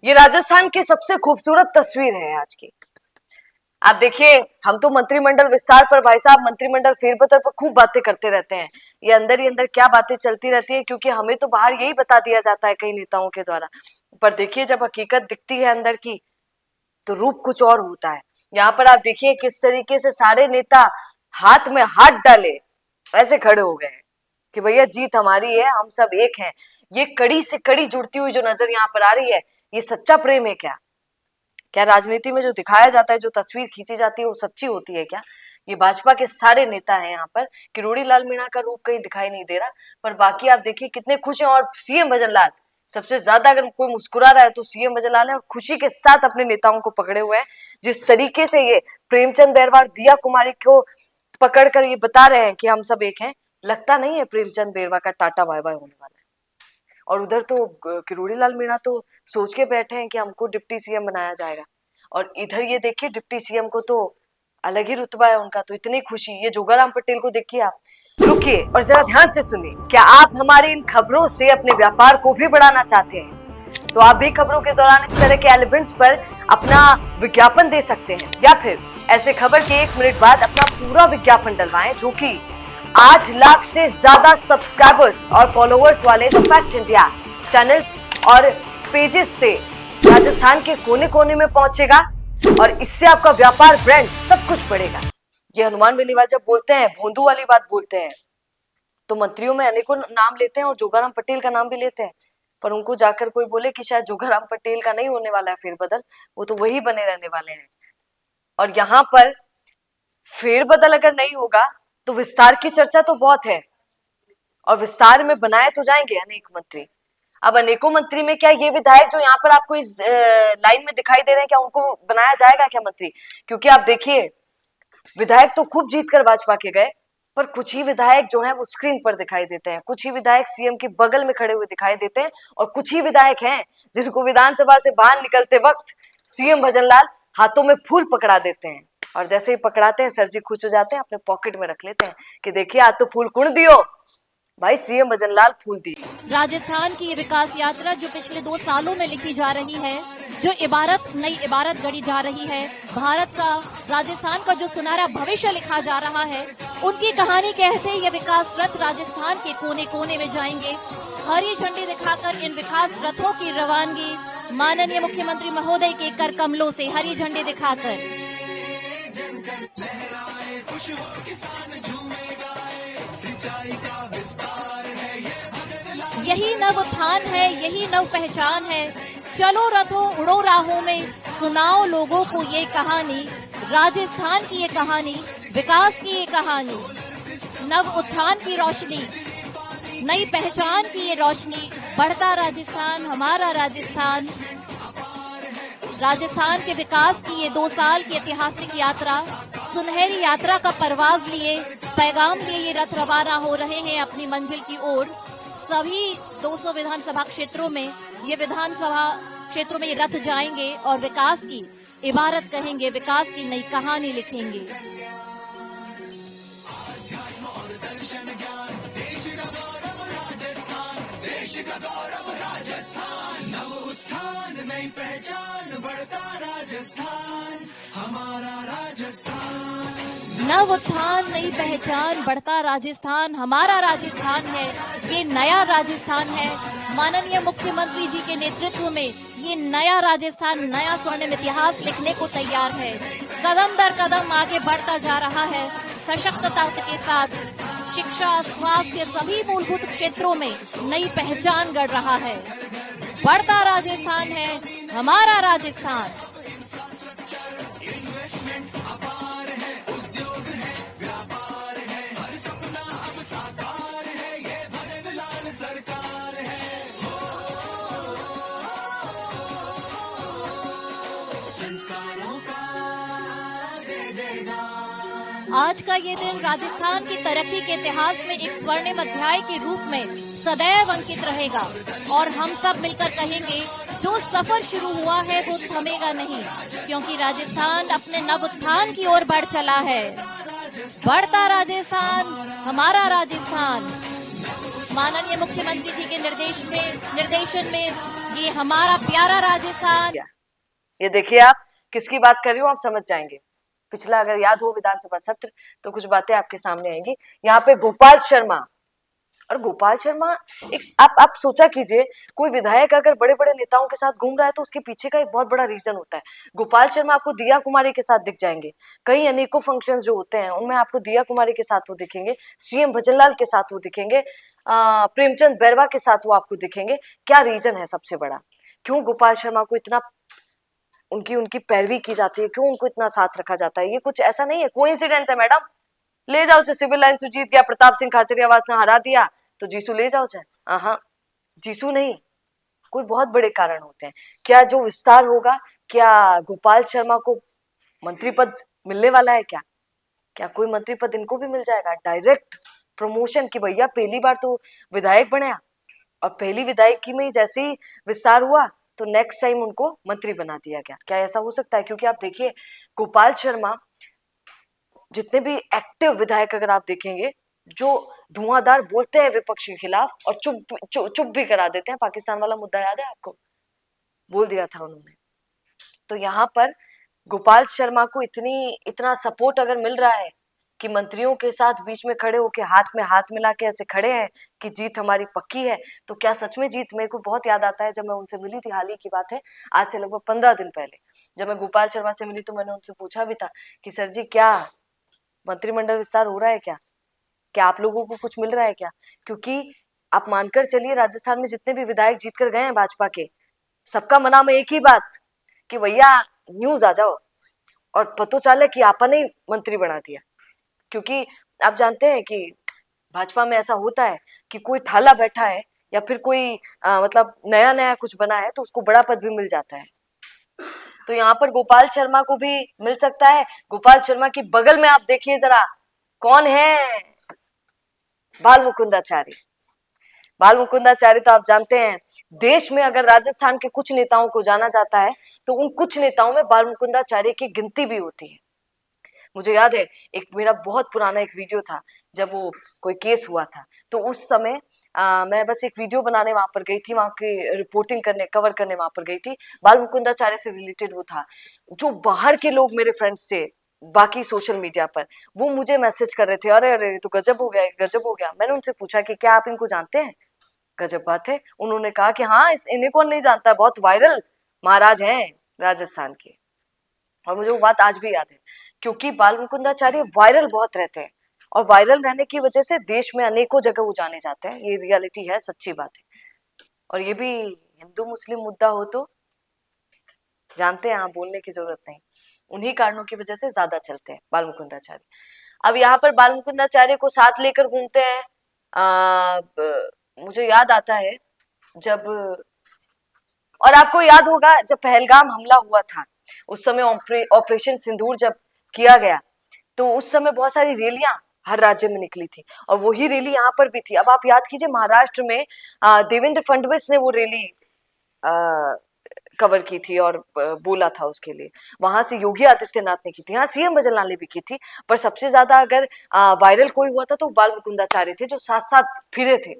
ये राजस्थान की सबसे खूबसूरत तस्वीर है आज की। आप देखिए, हम तो मंत्रिमंडल विस्तार पर भाई साहब, मंत्रिमंडल फेरबदल पर खूब बातें करते रहते हैं। ये अंदर ही अंदर क्या बातें चलती रहती है, क्योंकि हमें तो बाहर यही बता दिया जाता है कई नेताओं के द्वारा। पर देखिए, जब हकीकत दिखती है अंदर की, तो रूप कुछ और होता है। यहाँ पर आप देखिए किस तरीके से सारे नेता हाथ में हाथ डाले ऐसे खड़े हो गए हैं कि भैया जीत हमारी है, हम सब एक हैं। ये कड़ी से कड़ी जुड़ती हुई जो नजर यहाँ पर आ रही है, ये सच्चा प्रेम है क्या? क्या राजनीति में जो दिखाया जाता है, जो तस्वीर खींची जाती है, वो सच्ची होती है क्या? ये भाजपा के सारे नेता हैं यहाँ पर। किरोड़ी लाल मीणा का रूप कहीं दिखाई नहीं दे रहा, पर बाकी आप देखिए कितने खुश हैं। और सीएम भजन लाल सबसे ज्यादा, अगर कोई मुस्कुरा रहा है तो सीएम भजन लाल है, और खुशी के साथ अपने नेताओं को पकड़े हुए हैं। जिस तरीके से ये प्रेमचंद बेरवार दिया कुमारी को पकड़कर ये बता रहे हैं कि हम सब एक हैं, लगता नहीं है प्रेमचंद बेरवार का टाटा बाय बाय होने वाला है। और उधर तो किरोड़ी लाल मीणा तो सोच के बैठे हैं कि हमको डिप्टी सीएम बनाया जाएगा, और इधर ये देखिए डिप्टी सीएम को तो अलग ही रुतबा है उनका, तो इतनी खुशी। ये जोगाराम पटेल को देखिए आप। रुकिए और जरा ध्यान से सुनिए। क्या आप हमारी इन खबरों से अपने व्यापार को भी बढ़ाना चाहते हैं? तो आप भी खबरों के दौरान इस तरह के एलिमेंट्स पर अपना विज्ञापन दे सकते हैं, या फिर ऐसे खबर के 1 मिनट बाद अपना पूरा विज्ञापन डलवाएं, जो कि 8 लाख से ज्यादा सब्सक्राइबर्स और फॉलोअर्स वाले द फैक्ट इंडिया चैनल्स और पेजेस से राजस्थान के कोने कोने में पहुंचेगा, और इससे आपका व्यापार, ब्रांड, सब कुछ बढ़ेगा। ये हनुमान बेनीवाल जब बोलते हैं, भोंदू वाली बात बोलते हैं, तो मंत्रियों में अनेकों नाम लेते हैं और जोगाराम पटेल का नाम भी लेते हैं। पर उनको जाकर कोई बोले कि शायद जोगाराम पटेल का नहीं होने वाला है फेरबदल, वो तो वही बने रहने वाले हैं। और यहाँ पर फेरबदल अगर नहीं होगा तो विस्तार की चर्चा तो बहुत है, और विस्तार में बनाए तो जाएंगे अनेक मंत्री। अब अनेकों मंत्री में क्या ये विधायक जो यहाँ पर आपको इस लाइन में दिखाई दे रहे हैं, क्या उनको बनाया जाएगा क्या मंत्री? क्योंकि आप देखिए, विधायक तो खूब जीत कर भाजपा के गए, पर कुछ ही विधायक जो हैं वो स्क्रीन पर दिखाई देते हैं, कुछ ही विधायक सीएम के बगल में खड़े हुए दिखाई देते हैं, और कुछ ही विधायक हैं जिनको विधानसभा से बाहर निकलते वक्त सीएम भजनलाल हाथों में फूल पकड़ा देते हैं, और जैसे ही पकड़ाते हैं सर जी खुश हो जाते हैं, अपने पॉकेट में रख लेते हैं कि देखिए आज तो फूल कुण दियो भाई, सीएम भजनलाल फूल दी। राजस्थान की ये विकास यात्रा जो पिछले 2 सालों में लिखी जा रही है, जो नई इबारत गढ़ी जा रही है, भारत का, राजस्थान का जो सुनहरा भविष्य लिखा जा रहा है, उनकी कहानी कहते ये विकास रथ राजस्थान के कोने कोने में जाएंगे। हरी झंडी दिखाकर इन विकास रथों की रवानगी माननीय मुख्यमंत्री महोदय के कर कमलों से हरी झंडी दिखाकर। यही नव उत्थान है, यही नव पहचान है। चलो रथों उड़ो राहों में, सुनाओ लोगों को ये कहानी, राजस्थान की ये कहानी, विकास की ये कहानी, नव उत्थान की रोशनी, नई पहचान की ये रोशनी, बढ़ता राजस्थान हमारा राजस्थान। राजस्थान के विकास की ये 2 साल की ऐतिहासिक यात्रा, सुनहरी यात्रा का परवाज लिए, पैगाम लिए ये रथ रवाना हो रहे हैं अपनी मंजिल की ओर। सभी 200 विधानसभा क्षेत्रों में ये रथ जाएंगे और विकास की इबारत कहेंगे, विकास की नई कहानी लिखेंगे। नव उत्थान नई पहचान, बढ़ता राजस्थान हमारा राजस्थान। नव उत्थान नई पहचान, बढ़ता राजस्थान हमारा राजस्थान है। ये नया राजस्थान है। माननीय मुख्यमंत्री जी के नेतृत्व में ये नया राजस्थान, नया स्वर्णिम इतिहास लिखने को तैयार है। कदम दर कदम आगे बढ़ता जा रहा है। सशक्तता के साथ शिक्षा, स्वास्थ्य, सभी मूलभूत क्षेत्रों में नई पहचान गढ़ रहा है। बढ़ता राजस्थान है हमारा राजस्थान। आज का ये दिन राजस्थान की तरक्की के इतिहास में एक स्वर्णिम अध्याय के रूप में सदैव अंकित रहेगा, और हम सब मिलकर कहेंगे जो सफर शुरू हुआ है वो थमेगा नहीं, क्योंकि राजस्थान अपने नव उत्थान की ओर बढ़ चला है। बढ़ता राजस्थान हमारा राजस्थान। माननीय मुख्यमंत्री जी के निर्देशन में ये हमारा प्यारा राजस्थान। ये देखिए आप किसकी बात कर रही हूँ, आप समझ जाएंगे। पिछला अगर याद हो विधानसभा सत्र तो कुछ बातें आपके सामने आएंगी। यहाँ पे गोपाल शर्मा, और गोपाल शर्मा एक आप सोचा कीजिए, कोई विधायक अगर बड़े बड़े नेताओं के साथ घूम रहा है तो उसके पीछे का एक बहुत बड़ा रीजन होता है। गोपाल शर्मा आपको दिया कुमारी के साथ दिख जाएंगे, कई अनेकों फंक्शंस जो होते हैं उनमें आपको दिया कुमारी के साथ वो दिखेंगे, सीएम भजनलाल के साथ वो दिखेंगे, प्रेमचंद बैरवा के साथ वो आपको दिखेंगे। क्या रीजन है सबसे बड़ा, क्यों गोपाल शर्मा को इतना उनकी उनकी पैरवी की जाती है, क्यों उनको इतना साथ रखा जाता है? ये कुछ ऐसा नहीं है, कोइंसिडेंस है मैडम। ले जाओ चाहे सिविल लाइन से जीत गया, प्रताप सिंह खाचरियावास ने हरा दिया तो जीसू ले जाओ चाहे, हाँ जीसू नहीं, कोई बहुत बड़े कारण होते हैं। क्या जो विस्तार होगा, क्या गोपाल शर्मा को मंत्री पद मिलने वाला है? क्या क्या कोई मंत्री पद इनको भी मिल जाएगा? डायरेक्ट प्रमोशन की भैया, पहली बार तो विधायक बने और पहली विधायकी में ही जैसे ही विस्तार हुआ तो नेक्स्ट टाइम उनको मंत्री बना दिया गया। क्या ऐसा हो सकता है? क्योंकि आप देखिए गोपाल शर्मा जितने भी एक्टिव विधायक अगर आप देखेंगे, जो धुआंधार बोलते हैं विपक्ष के खिलाफ और चुप भी करा देते हैं। पाकिस्तान वाला मुद्दा याद है आपको, बोल दिया था उन्होंने। तो यहाँ पर गोपाल शर्मा को इतना सपोर्ट अगर मिल रहा है कि मंत्रियों के साथ बीच में खड़े होके हाथ में हाथ मिला के ऐसे खड़े हैं कि जीत हमारी पक्की है, तो क्या सच में जीत? मेरे को बहुत याद आता है जब मैं उनसे मिली थी, हाल ही की बात है, आज से लगभग 15 दिन पहले जब मैं गोपाल शर्मा से मिली तो मैंने उनसे पूछा भी था कि सर जी क्या मंत्रिमंडल विस्तार हो रहा है, क्या आप लोगों को कुछ मिल रहा है क्या? क्योंकि आप मानकर चलिए राजस्थान में जितने भी विधायक जीत कर गए हैं भाजपा के, सबका मना में एक ही बात कि भैया न्यूज आ जाओ और पतो चले कि आपा ने मंत्री बना दिया। क्योंकि आप जानते हैं कि भाजपा में ऐसा होता है कि कोई ठाला बैठा है या फिर कोई मतलब नया नया कुछ बना है तो उसको बड़ा पद भी मिल जाता है। तो यहाँ पर गोपाल शर्मा को भी मिल सकता है। गोपाल शर्मा की बगल में आप देखिए जरा कौन है, बाल मुकुंदाचार्य। बाल मुकुंदाचार्य तो आप जानते हैं, देश में अगर राजस्थान के कुछ नेताओं को जाना जाता है तो उन कुछ नेताओं में बाल मुकुंदाचार्य की गिनती भी होती है। मुझे याद है एक मेरा बहुत पुराना एक वीडियो था, जब वो कोई केस हुआ था तो उस समय मैं बस एक वीडियो बनाने वहां पर गई थी, वहां की रिपोर्टिंग करने, कवर करने वहां पर गई थी। बाल मुकुंदाचार्य से रिलेटेड वो था। जो बाहर के लोग मेरे फ्रेंड्स थे बाकी सोशल मीडिया पर, वो मुझे मैसेज कर रहे थे, अरे अरे तो गजब हो गया, गजब हो गया। मैंने उनसे पूछा कि क्या आप इनको जानते हैं? गजब बात है। उन्होंने कहा कि हाँ इन्हें कौन नहीं जानता, बहुत वायरल महाराज हैं राजस्थान के। और मुझे वो बात आज भी याद है क्योंकि बाल मुकुंदाचार्य वायरल बहुत रहते हैं और वायरल रहने की वजह से देश में अनेकों जगह वो जाने जाते हैं। ये रियलिटी है, सच्ची बात है। और ये भी हिंदू मुस्लिम मुद्दा हो तो जानते हैं, बोलने की जरूरत नहीं, उन्हीं कारणों की वजह से ज्यादा चलते हैं बाल मुकुंदाचार्य। अब यहाँ पर बाल मुकुंदाचार्य को साथ लेकर घूमते हैं। मुझे याद आता है जब, और आपको याद होगा जब पहलगाम हमला हुआ था उस समय ऑपरेशन सिंदूर जब किया गया तो उस समय बहुत सारी रैलियां हर राज्य में निकली थी और वही रैली यहाँ पर भी थी। अब आप याद कीजिए महाराष्ट्र में देवेंद्र फडणवीस ने वो रैली कवर की थी और बोला था उसके लिए। वहां से योगी आदित्यनाथ ने की थी, हाँ सीएम भजनलाल ने भी की थी, पर सबसे ज्यादा अगर वायरल कोई हुआ था तो बाल मुकुंदाचार्य थे जो साथ साथ फिरे थे।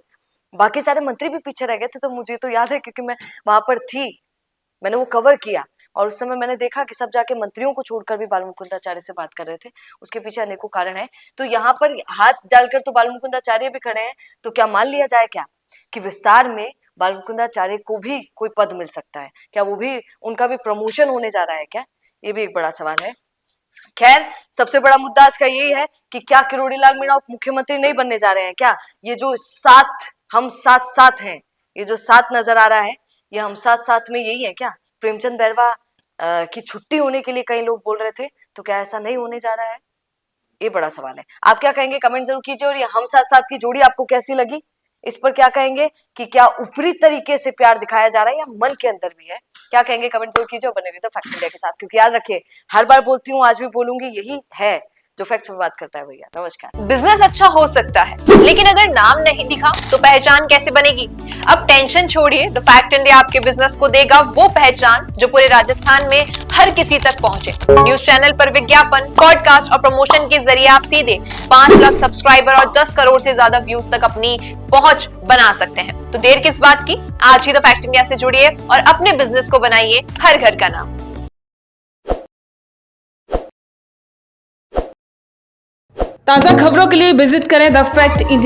बाकी सारे मंत्री भी पीछे रह गए थे। तो मुझे तो याद है क्योंकि मैं वहां पर थी, मैंने वो कवर किया और उस समय मैंने देखा कि सब जाके मंत्रियों को छोड़कर भी बाल मुकुंदाचार्य से बात कर रहे थे। उसके पीछे अनेकों कारण है। तो यहाँ पर हाथ डालकर तो बाल मुकुंदाचार्य भी खड़े हैं, तो क्या मान लिया जाए क्या कि विस्तार में बाल मुकुंदाचार्य को भी कोई पद मिल सकता है? क्या वो भी, उनका भी प्रमोशन होने जा रहा है क्या? ये भी एक बड़ा सवाल है। खैर सबसे बड़ा मुद्दा आज का यही है कि क्या किरोड़ीलाल मीणा उप मुख्यमंत्री नहीं बनने जा रहे हैं क्या? ये जो साथ, हम साथ साथ हैं, ये जो साथ नजर आ रहा है, ये हम साथ साथ में यही है क्या? प्रेमचंद बैरवा की छुट्टी होने के लिए कई लोग बोल रहे थे, तो क्या ऐसा नहीं होने जा रहा है? ये बड़ा सवाल है। आप क्या कहेंगे कमेंट जरूर कीजिए। और ये हम साथ साथ की जोड़ी आपको कैसी लगी, इस पर क्या कहेंगे? कि क्या ऊपरी तरीके से प्यार दिखाया जा रहा है या मन के अंदर भी है? क्या कहेंगे कमेंट जरूर कीजिए और बने रहिए द फैक्ट इंडिया के साथ। क्योंकि याद रखिए, हर बार बोलती हूँ, आज भी बोलूंगी, यही है जो फैक्ट्स में बात करता है भैया। नमस्कार। बिजनेस अच्छा हो सकता है, लेकिन अगर नाम नहीं दिखा तो पहचान कैसे बनेगी? अब टेंशन छोड़िए, द फैक्ट इंडिया आपके बिजनेस को देगा वो पहचान जो पूरे राजस्थान में हर किसी तक पहुंचे। न्यूज चैनल पर विज्ञापन, पॉडकास्ट और प्रमोशन के जरिए आप सीधे 5 लाख सब्सक्राइबर और 10 करोड़ से ज्यादा व्यूज तक अपनी पहुंच बना सकते हैं। तो देर किस बात की, आज ही द फैक्ट इंडिया से जुड़िए और अपने बिजनेस को बनाइए हर घर का नाम। ताज़ा खबरों के लिए विजिट करें द फैक्ट इंडिया